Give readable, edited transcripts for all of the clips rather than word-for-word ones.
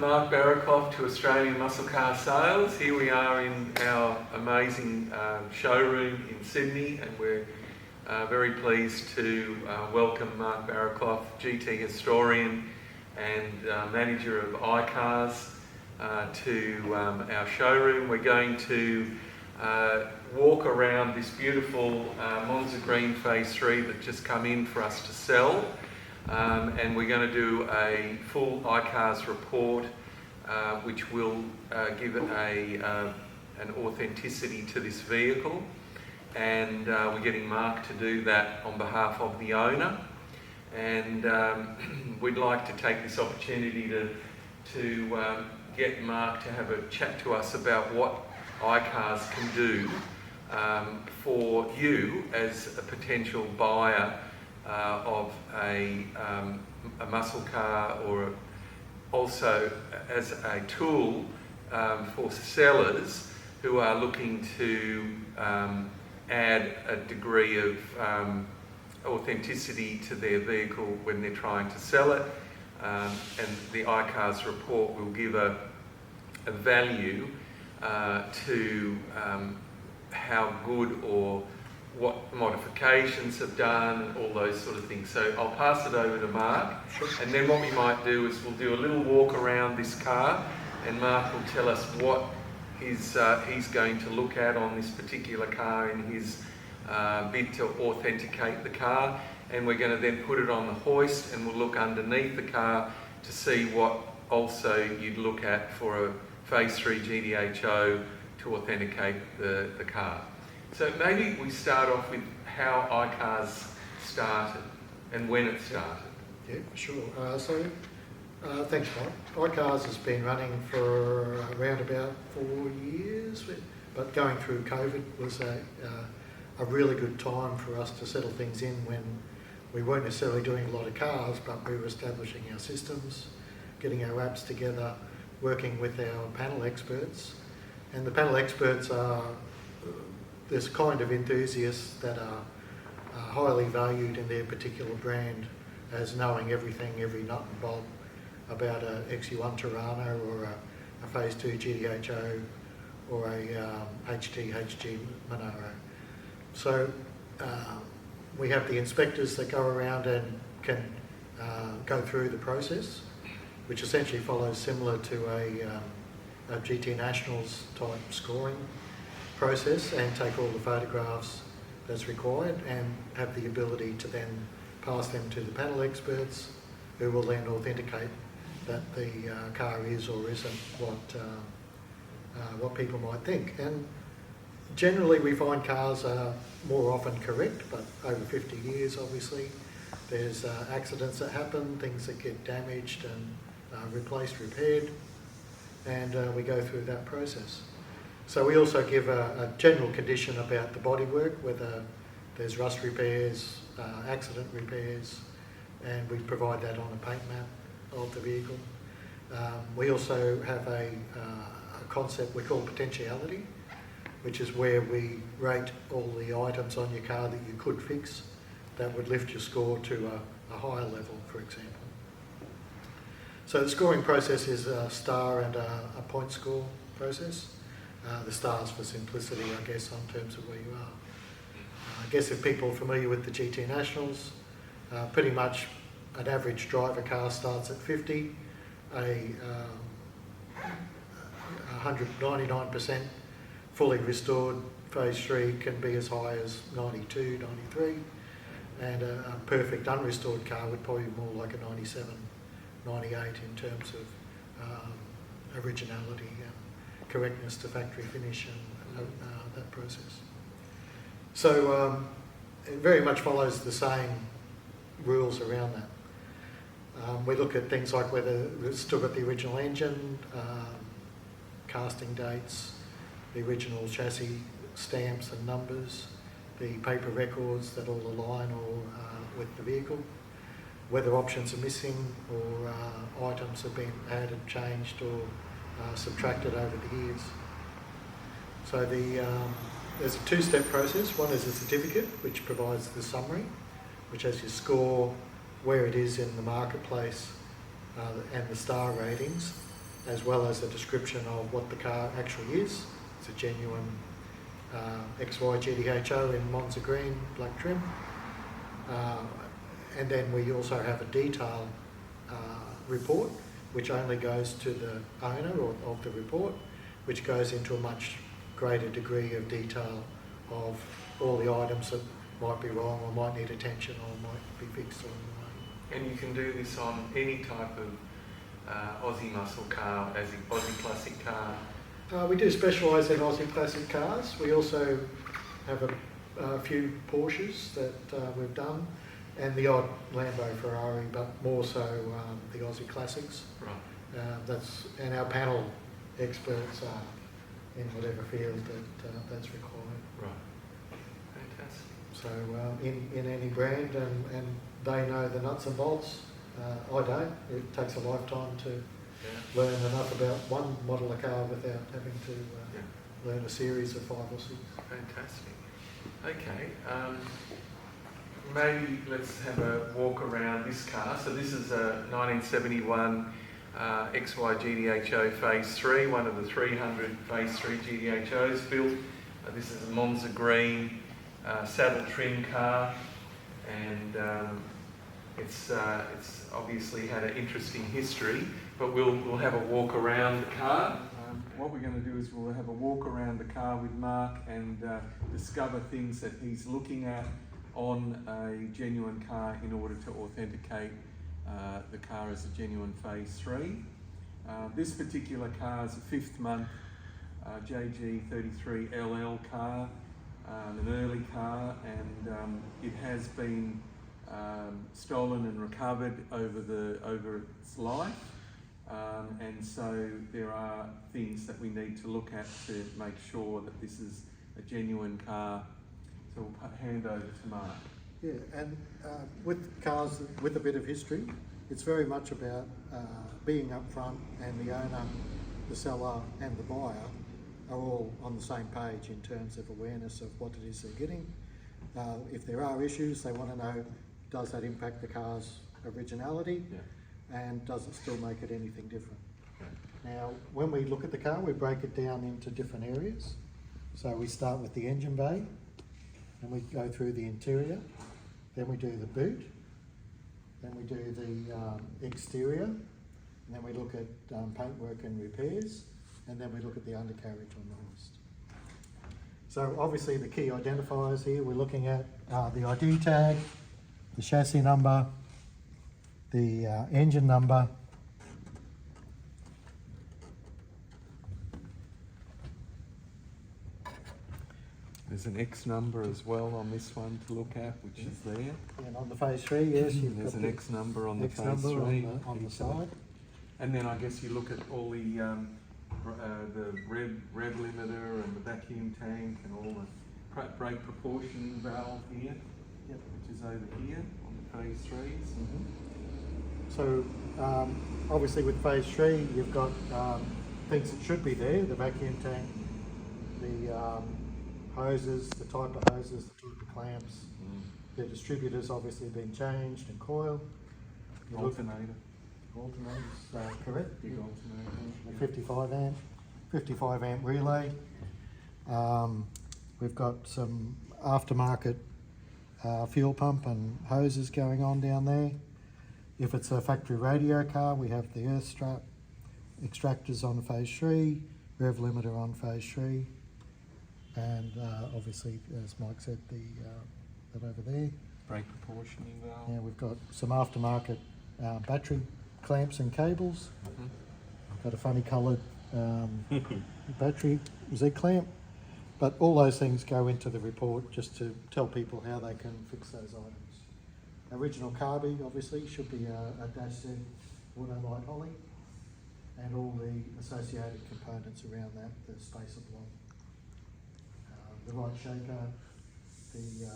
Mark Barraclough to Australian Muscle Car Sales. Here we are in our amazing showroom in Sydney, and we're very pleased to welcome Mark Barraclough, GT historian and manager of iCars, to our showroom. We're going to walk around this beautiful Monza Green Phase 3 that just come in for us to sell. And we're going to do a full iCars report, which will give an authenticity to this vehicle. And we're getting Mark to do that on behalf of the owner. And we'd like to take this opportunity to get Mark to have a chat to us about what iCars can do for you as a potential buyer of a muscle car, or also as a tool for sellers who are looking to add a degree of authenticity to their vehicle when they're trying to sell it. And the iCars report will give a value to how good or what modifications have done, and all those sort of things. So I'll pass it over to Mark, and then what we might do is we'll do a little walk around this car, and Mark will tell us what he's going to look at on this particular car in his bid to authenticate the car. And we're going to then put it on the hoist, and we'll look underneath the car to see what also you'd look at for a Phase 3 GDHO to authenticate the car. So maybe we start off with how iCars started and when it started. Yeah, sure. Thanks, Mike. iCars has been running for around about 4 years, but going through COVID was a really good time for us to settle things in, when we weren't necessarily doing a lot of cars, but we were establishing our systems, getting our apps together, working with our panel experts. And the panel experts are this kind of enthusiasts that are highly valued in their particular brand, as knowing everything, every nut and bolt about a XU1 Torano, or a Phase 2 GDHO, or a HG Monaro. So we have the inspectors that go around and can go through the process, which essentially follows similar to a GT Nationals type scoring process, and take all the photographs that's required, and have the ability to then pass them to the panel experts, who will then authenticate that the car is or isn't what people might think. And generally we find cars are more often correct, but over 50 years obviously there's accidents that happen, things that get damaged and replaced, repaired, and we go through that process. So we also give a general condition about the bodywork, whether there's rust repairs, accident repairs, and we provide that on a paint map of the vehicle. We also have a concept we call potentiality, which is where we rate all the items on your car that you could fix that would lift your score to a higher level, for example. So the scoring process is a star and a point score process. The stars for simplicity, I guess, on terms of where you are. I guess if people are familiar with the GT Nationals, pretty much an average driver car starts at 50, 199% fully restored Phase 3 can be as high as 92, 93, and a perfect unrestored car would probably be more like a 97, 98 in terms of originality, correctness to factory finish, and that process. So it very much follows the same rules around that. We look at things like whether it's still got the original engine, casting dates, the original chassis stamps and numbers, the paper records that all align with the vehicle, whether options are missing, or items have been added, changed, or subtracted over the years. So there's a two-step process. One is a certificate, which provides the summary, which has your score, where it is in the marketplace, and the star ratings. as well as a description of what the car actually is. It's a genuine XY GDHO in Monza Green, black trim. And then we also have a detail report, which only goes to the owner of the report, which goes into a much greater degree of detail of all the items that might be wrong or might need attention or might be fixed along the way. And you can do this on any type of Aussie muscle car, as in Aussie classic car. We do specialise in Aussie classic cars. We also have a few Porsches that we've done, and the odd Lambo Ferrari, but more so the Aussie classics. Right. And our panel experts are in whatever field that's required. Right. Fantastic. So in any brand, and they know the nuts and bolts. I don't. It takes a lifetime to learn enough about one model of car without having to learn a series of 5 or 6. Fantastic. Okay. Maybe let's have a walk around this car. So this is a 1971 XY GDHO Phase 3, one of the 300 Phase 3 GDHOs built. This is a Monza Green saddle trim car, and it's obviously had an interesting history, but we'll have a walk around the car. What we're going to do is we'll have a walk around the car with Mark and discover things that he's looking at on a genuine car in order to authenticate the car as a genuine Phase 3. This particular car is a 5th month JG33 LL car, an early car, and it has been stolen and recovered over its life, and so there are things that we need to look at to make sure that this is a genuine car. So we'll hand over to Mark. Yeah, and with cars with a bit of history, it's very much about being upfront, and the owner, the seller and the buyer are all on the same page in terms of awareness of what it is they're getting. If there are issues, they want to know, does that impact the car's originality? Yeah. And does it still make it anything different? Yeah. Now, when we look at the car, we break it down into different areas. So we start with the engine bay, and we go through the interior, then we do the boot, then we do the exterior, and then we look at paintwork and repairs, and then we look at the undercarriage on the hoist. So obviously the key identifiers here, we're looking at the ID tag, the chassis number, the engine number, There's an X number as well on this one to look at, which is there. and on the Phase 3, yes, you've There's got an the X number on the X Phase number 3. on the side. And then I guess you look at all the rev limiter and the vacuum tank and all the brake proportion valve here, Yep. which is over here on the Phase 3s. So obviously with Phase 3, you've got things that should be there, the vacuum tank, the hoses, the type of hoses, the type of clamps. The distributors obviously been changed and coil. You look at Alternator, alternators, correct. big alternator. The 55 amp relay. We've got some aftermarket fuel pump and hoses going on down there. If it's a factory radio car, we have the earth strap, extractors on Phase 3, rev limiter on Phase 3, and obviously, as Mike said, that over there. Brake proportioning valve. Yeah, we've got some aftermarket battery clamps and cables. Got a funny coloured battery Z-clamp. But all those things go into the report just to tell people how they can fix those items. Original carby, obviously, should be a dash Z auto light holly, and all the associated components around that, the spacer block. The right shaker, the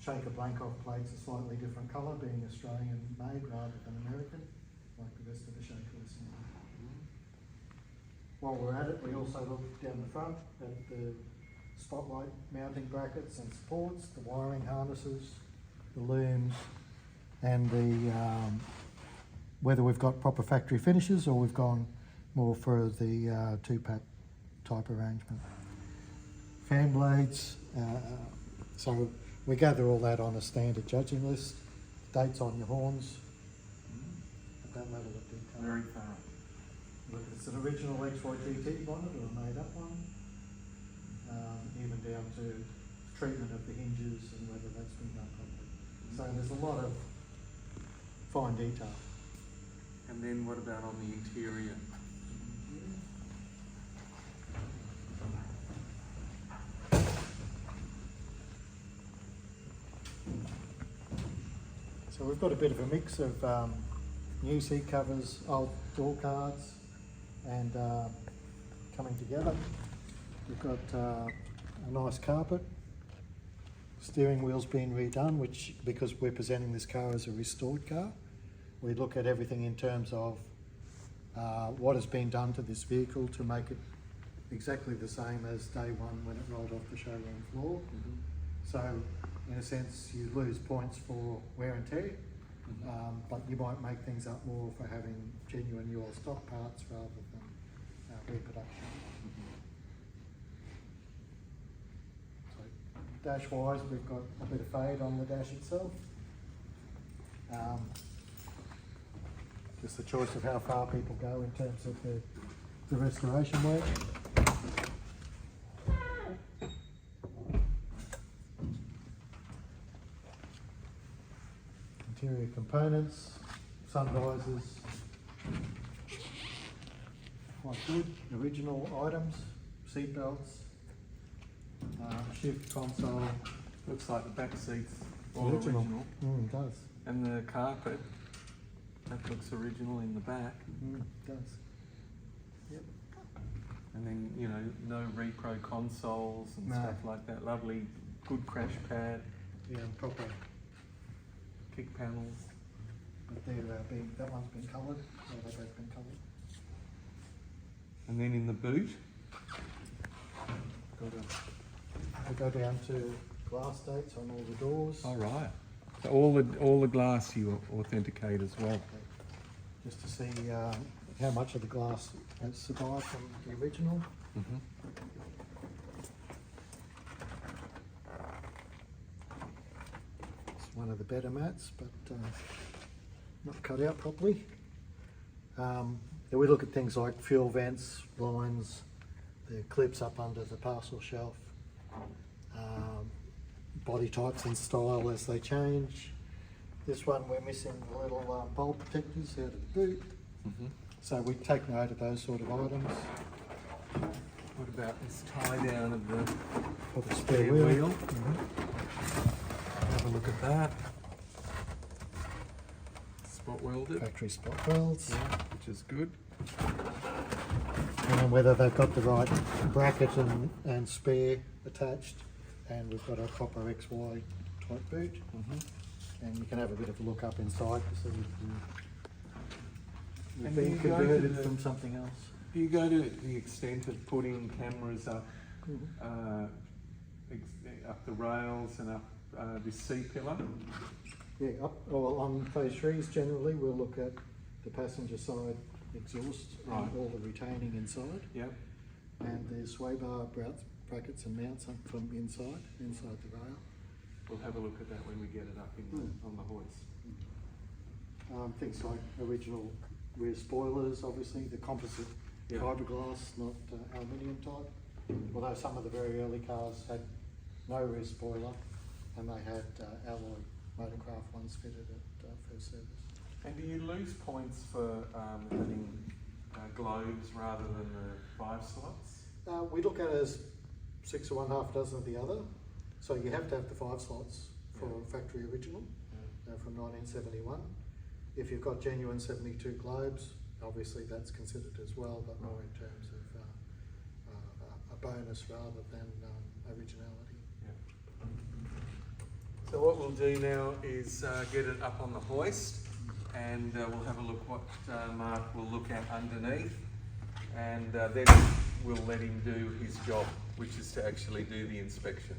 shaker blank-off plates a slightly different colour, being Australian made rather than American, like the rest of the shaker assembly. While we're at it, we also look down the front at the spotlight mounting brackets and supports, the wiring harnesses, the looms, and the whether we've got proper factory finishes or we've gone more for the two-pack type arrangement. Fan blades, so we gather all that on a standard judging list. Dates on your horns. At that level of detail. Very thorough. Whether it's an original XYTT bonnet or a made up one, even down to treatment of the hinges and whether that's been done properly. So there's a lot of fine detail. And then what about on the interior? So we've got a bit of a mix of new seat covers, old door cards, and coming together. We've got a nice carpet. Steering wheel's been redone, which, because we're presenting this car as a restored car, we look at everything in terms of what has been done to this vehicle to make it exactly the same as day one when it rolled off the showroom floor. Mm-hmm. So, in a sense, you lose points for wear and tear, but you might make things up more for having genuine UL stock parts rather than reproduction. Dash wise, we've got a bit of fade on the dash itself. Just the choice of how far people go in terms of the restoration work. Interior components, sun visors, quite good. Original items, seat belts. Shift console. Looks like the back seat's all original. It does. And the carpet, that looks original in the back. It does. Yep. And then, you know, no repro consoles and No. stuff like that. Lovely, good crash pad, Yeah, proper. kick panels. But that one's been coloured. Yeah, they've both been coloured. And then in the boot, We go down to glass dates on all the doors. all right. So all the glass you authenticate as well. Just to see how much of the glass has survived from the original. Mm-hmm. It's one of the better mats, but not cut out properly. Then we look at things like fuel vents, lines, the clips up under the parcel shelf, body types and style as they change. This one we're missing the little bowl protectors out of the boot. Mm-hmm. So we take note of those sort of items. What about this tie down of the For the spare spare wheel? wheel. Have a look at that. Spot welded, Factory spot welds. yeah, which is good. And then whether they've got the right bracket and spare attached. And we've got a proper XY type boot. Mm-hmm. And you can have a bit of a look up inside to see if we've And been you go to converted the- from something else. Do you go to the extent of putting cameras up, up the rails and up this C-pillar? Yeah, on phase threes generally we'll look at the passenger side exhaust Right. and all the retaining inside. Yep. And the sway bar brackets and mounts up from inside the rail. We'll have a look at that when we get it up in on the hoist. Things like original rear spoilers, obviously, the composite Yeah. fiberglass, not aluminium type. Although some of the very early cars had no rear spoiler and they had alloy motorcraft ones fitted at first service. And do you lose points for having globes rather than the 5 slots? We look at it as 6 of one, half dozen of the other. So you have to have the 5 slots for a factory original from 1971. If you've got genuine 72 globes, obviously that's considered as well, but more in terms of a bonus rather than originality. Yeah. So what we'll do now is get it up on the hoist, and we'll have a look what Mark will look at underneath, and then we'll let him do his job, which is to actually do the inspection.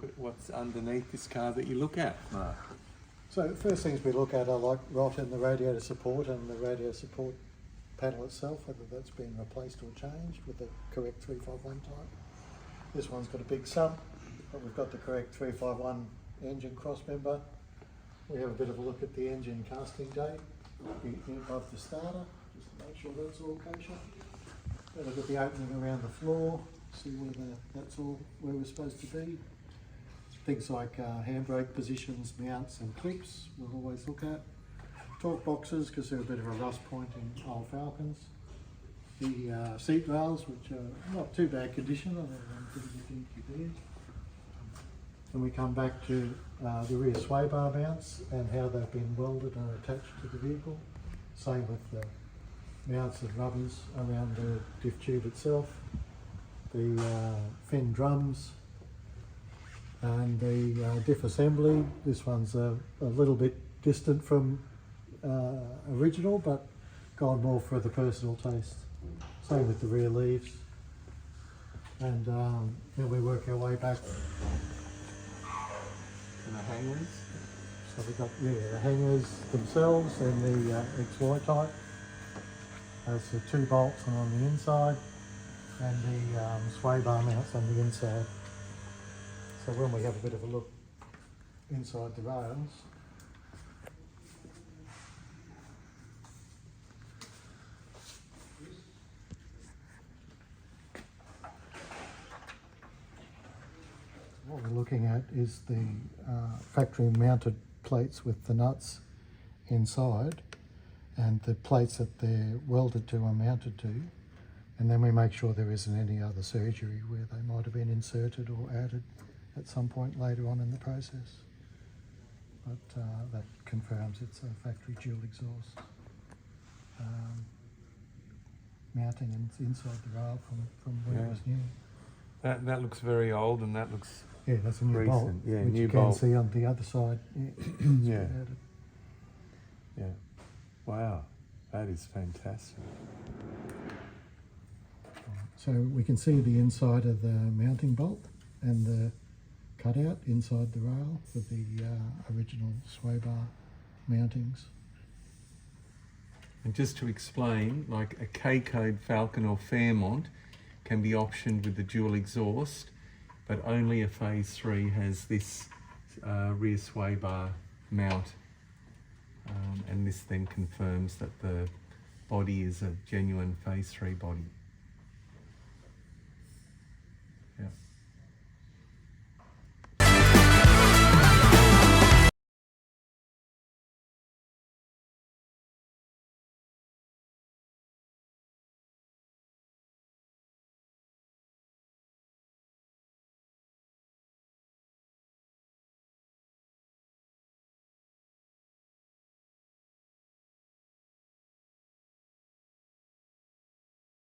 look at what's underneath this car that you look at, Mark? So the first things we look at are like rot in the radiator support and the radiator support panel itself, whether that's been replaced or changed with the correct 351 type. This one's got a big sump, but we've got the correct 351 engine cross member. We have a bit of a look at the engine casting date above the starter, just to make sure that's all kosher. Then look at the opening around the floor, see whether that's all where we're supposed to be. Things like handbrake positions, mounts and clips we'll always look at. Torque boxes, because they're a bit of a rust point in old Falcons. The seat rails, which are not too bad condition, although they're pretty dinky there. Then we come back to the rear sway bar mounts and how they've been welded and attached to the vehicle. Same with the mounts and rubbers around the diff tube itself. The fin drums and the diff assembly. This one's a little bit distant from original, but gone more for the personal taste. Same with the rear leaves. And then we work our way back. And the hangers? So we've got the hangers themselves and the XY type. There's the 2 bolts on the inside and the sway bar mounts on the inside. So when we have a bit of a look inside the rails, what we're looking at is the factory mounted plates with the nuts inside and the plates that they're welded to are mounted to, and then we make sure there isn't any other surgery where they might have been inserted or added at some point later on in the process. But that confirms it's a factory dual exhaust mounting inside the rail from when it was new. That looks very old, and that looks Yeah, that's a new recent. bolt, Yeah, which new you can bolt. see on the other side. Yeah. Yeah. Wow, that is fantastic. So we can see the inside of the mounting bolt and the cutout inside the rail with the original sway bar mountings. And just to explain, like a K-Code Falcon or Fairmont can be optioned with the dual exhaust, but only a Phase 3 has this rear sway bar mount. And this then confirms that the body is a genuine Phase 3 body.